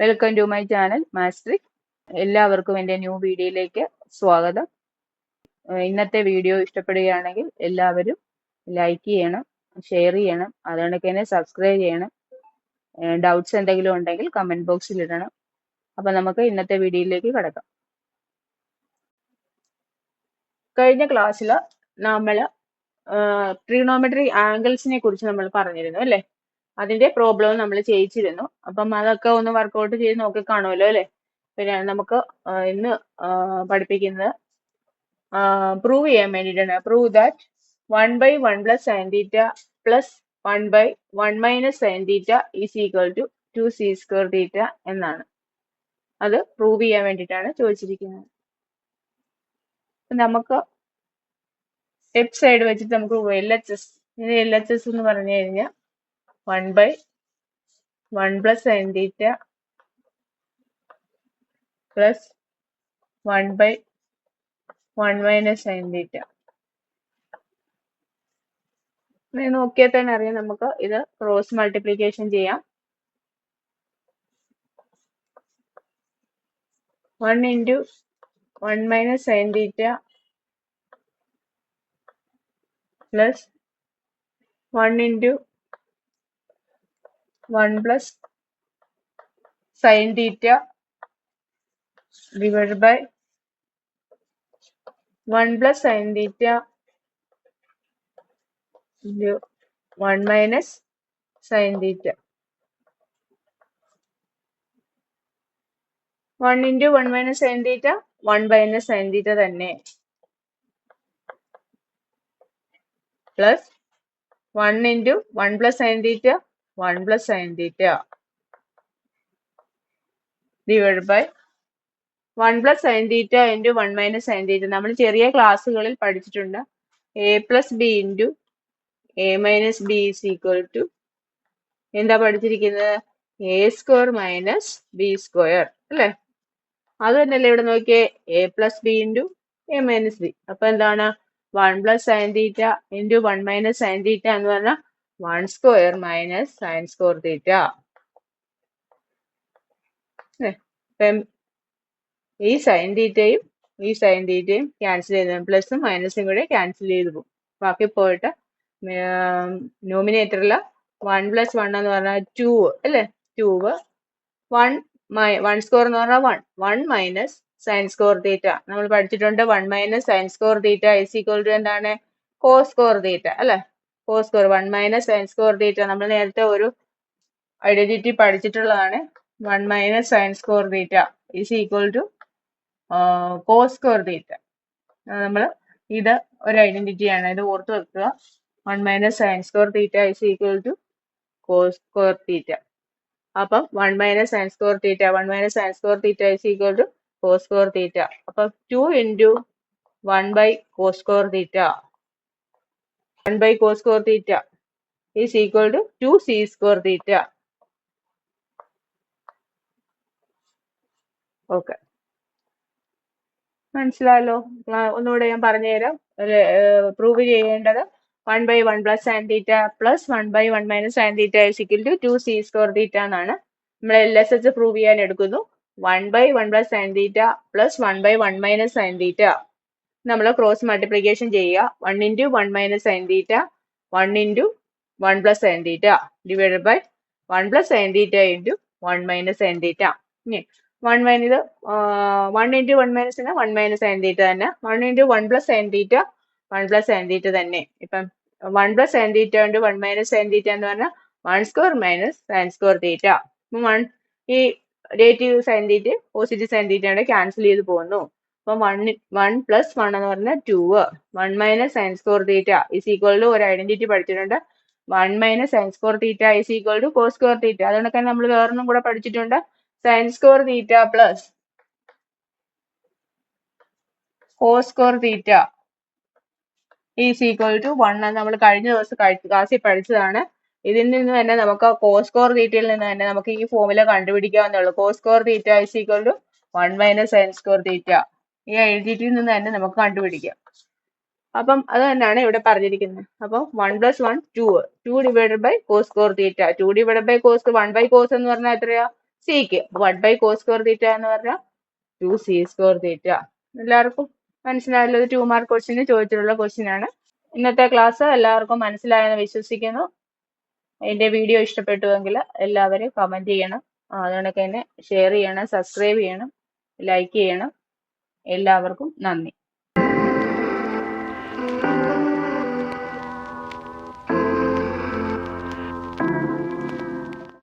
Welcome to my channel മാസ്ട്രിക്. എല്ലാവർക്കും എൻ്റെ ന്യൂ വീഡിയോയിലേക്ക് സ്വാഗതം. ഇന്നത്തെ വീഡിയോ ഇഷ്ടപ്പെടുകയാണെങ്കിൽ എല്ലാവരും ലൈക്ക് ചെയ്യണം, ഷെയർ ചെയ്യണം, അതുകൊണ്ടൊക്കെ തന്നെ സബ്സ്ക്രൈബ് ചെയ്യണം. ഡൗട്ട്സ് എന്തെങ്കിലും ഉണ്ടെങ്കിൽ കമൻറ്റ് ബോക്സിൽ ഇടണം. അപ്പം നമുക്ക് ഇന്നത്തെ വീഡിയോയിലേക്ക് കിടക്കാം. കഴിഞ്ഞ ക്ലാസ്സിൽ നമ്മൾ ട്രിഗണോമെട്രി ആംഗിൾസിനെ കുറിച്ച് നമ്മൾ പറഞ്ഞിരുന്നു അല്ലേ? അതിന്റെ പ്രോബ്ലം നമ്മൾ ചെയ്യിച്ചിരുന്നു. അപ്പം അതൊക്കെ ഒന്ന് വർക്കൗട്ട് ചെയ്ത് നോക്കി കാണുമല്ലോ അല്ലേ? പിന്നെ നമുക്ക് ഇന്ന് പഠിപ്പിക്കുന്നത് പ്രൂവ് ചെയ്യാൻ വേണ്ടിയിട്ടാണ്. Prove that 1/1 + sin θ + 1/1 - sin θ is equal to 2c² θ എന്നാണ്. അത് പ്രൂവ് ചെയ്യാൻ വേണ്ടിയിട്ടാണ് ചോദിച്ചിരിക്കുന്നത്. നമുക്ക് ലെഫ്റ്റ് സൈഡ് വെച്ചിട്ട് നമുക്ക് LHS എന്ന് പറഞ്ഞു കഴിഞ്ഞാൽ 1/1 + sin θ + 1/1 - sin θ. നോക്കിയാൽ തന്നെ അറിയാം, നമുക്ക് ഇത് ക്രോസ് മൾട്ടിപ്ലിക്കേഷൻ ചെയ്യാം. 1 × 1 - sin θ plus 1 × 1 + sin θ divided by 1 + sin θ into 1 - sin θ. 1 × 1 - sin θ 1 - sin θ തന്നെ, plus 1 × 1 + sin θ 1 + sin θ divided by 1 + sin θ into 1 - sin θ. നമ്മൾ ചെറിയ ക്ലാസ്സുകളിൽ പഠിച്ചിട്ടുണ്ട്. a + b into a - b is equal to എന്താ പഠിച്ചിരിക്കുന്നത്? a² - b² അല്ലേ? അത് തന്നെയല്ലേ ഇവിടെ നോക്കിയേ, a + b into a - b. അപ്പൊ എന്താണ് 1 + sin θ into 1 - sin θ എന്ന് പറഞ്ഞാൽ 1² - sin² θ. അപ്പം ഈ sin θയും ഈ sin θയും ക്യാൻസൽ ചെയ്ത് പ്ലസും മൈനസും കൂടെ ക്യാൻസൽ ചെയ്ത് പോകും. ബാക്കി പോയിട്ട് ന്യൂമിനേറ്ററിൽ 1 + 1 എന്ന് പറഞ്ഞാൽ 2 അല്ലേ? 2 1 1² എന്ന് പറഞ്ഞാൽ 1 sin² θ. നമ്മൾ പഠിച്ചിട്ടുണ്ട് 1 - sin² θ is equal to എന്താണ്? cos² θ അല്ലേ? cos² 1 - sin² θ നമ്മൾ നേരത്തെ ഒരു identity പഠിച്ചിട്ടുള്ളതാണ്. 1 - sin² θ is equal to cos² θ. നമ്മൾ ഇത് ഒരു ഐഡന്റിറ്റിയാണ്, ഇത് ഓർത്ത് വെക്കുക. 1 - sin² θ is equal to cos² θ. അപ്പം 1 - sin² θ 1 - sin² θ is equal to cos² θ. അപ്പം 2 × 1/cos² θ 1/cos² θ is equal to 2c² θ. Okay, മനസ്സിലായല്ലോ? ഒന്നുകൂടെ ഞാൻ പറഞ്ഞുതരാം. പ്രൂവ് ചെയ്യേണ്ടത് 1/1 + sin θ plus 1/1 - sin θ is equal to 2c² θ എന്നാണ്. നമ്മൾ LHS പ്രൂവ് ചെയ്യാൻ എടുക്കുന്നു. 1/1 + sin θ plus 1/1 - sin θ നമ്മൾ ക്രോസ് മൾട്ടിപ്ലിക്കേഷൻ ചെയ്യുക. 1 × 1 - sin θ 1 × 1 + sin θ divided by 1 + sin θ into 1 - sin θ. 1 × 1 - sin θ തന്നെ, 1 × 1 + sin θ 1 + sin θ തന്നെ. ഇപ്പം 1 + sin θ into 1 - sin θ എന്ന് പറഞ്ഞാൽ 1² - sin² θ. ഈ negative sin θ positive sin θ cancel ചെയ്ത് പോകുന്നു. അപ്പം 1 + 1 എന്ന് പറഞ്ഞാൽ 2 1 - sin² θ is equal to ഒരു ഐഡന്റിറ്റി പഠിച്ചിട്ടുണ്ട്. 1 - sin² θ is equal to cos² θ. അതുകൊണ്ടൊക്കെ നമ്മൾ വേറൊന്നും കൂടെ പഠിച്ചിട്ടുണ്ട്. sin² θ plus cos² θ is equal to 1 എന്ന് നമ്മൾ കഴിഞ്ഞ ദിവസം ക്ലാസ്സിൽ പഠിച്ചതാണ്. ഇതിൽ നിന്ന് തന്നെ നമുക്ക് cos² θ നിന്ന് തന്നെ നമുക്ക് ഈ ഫോർമുല കണ്ടുപിടിക്കാവുന്നേ ഉള്ളൂ. cos² θ is equal to 1 - sin² θ. ഈ ഐഡന്റിറ്റിയിൽ നിന്ന് തന്നെ നമുക്ക് കണ്ടുപിടിക്കാം. അപ്പം അത് തന്നെയാണ് ഇവിടെ പറഞ്ഞിരിക്കുന്നത്. അപ്പം 1 + 1 2 divided by cos² θ 2 divided by cos 1/cos എന്ന് പറഞ്ഞാൽ എത്രയാ? സിക്ക് 1/cos²θ എന്ന് പറഞ്ഞാൽ 2c²θ. എല്ലാവർക്കും മനസ്സിലായല്ലോ? ഇത് 2 മാർക്ക് ക്വസ്റ്റിന് ചോദിച്ചിട്ടുള്ള ക്വസ്റ്റ്യൻ ആണ്. ഇന്നത്തെ ക്ലാസ് എല്ലാവർക്കും മനസ്സിലായെന്ന് വിശ്വസിക്കുന്നു. എൻ്റെ വീഡിയോ ഇഷ്ടപ്പെട്ടുവെങ്കിൽ എല്ലാവരും കമൻറ്റ് ചെയ്യണം. അതുകൊണ്ടൊക്കെ തന്നെ ഷെയർ ചെയ്യണം, സബ്സ്ക്രൈബ് ചെയ്യണം, ലൈക്ക് ചെയ്യണം. എല്ലാവർക്കും നന്ദി.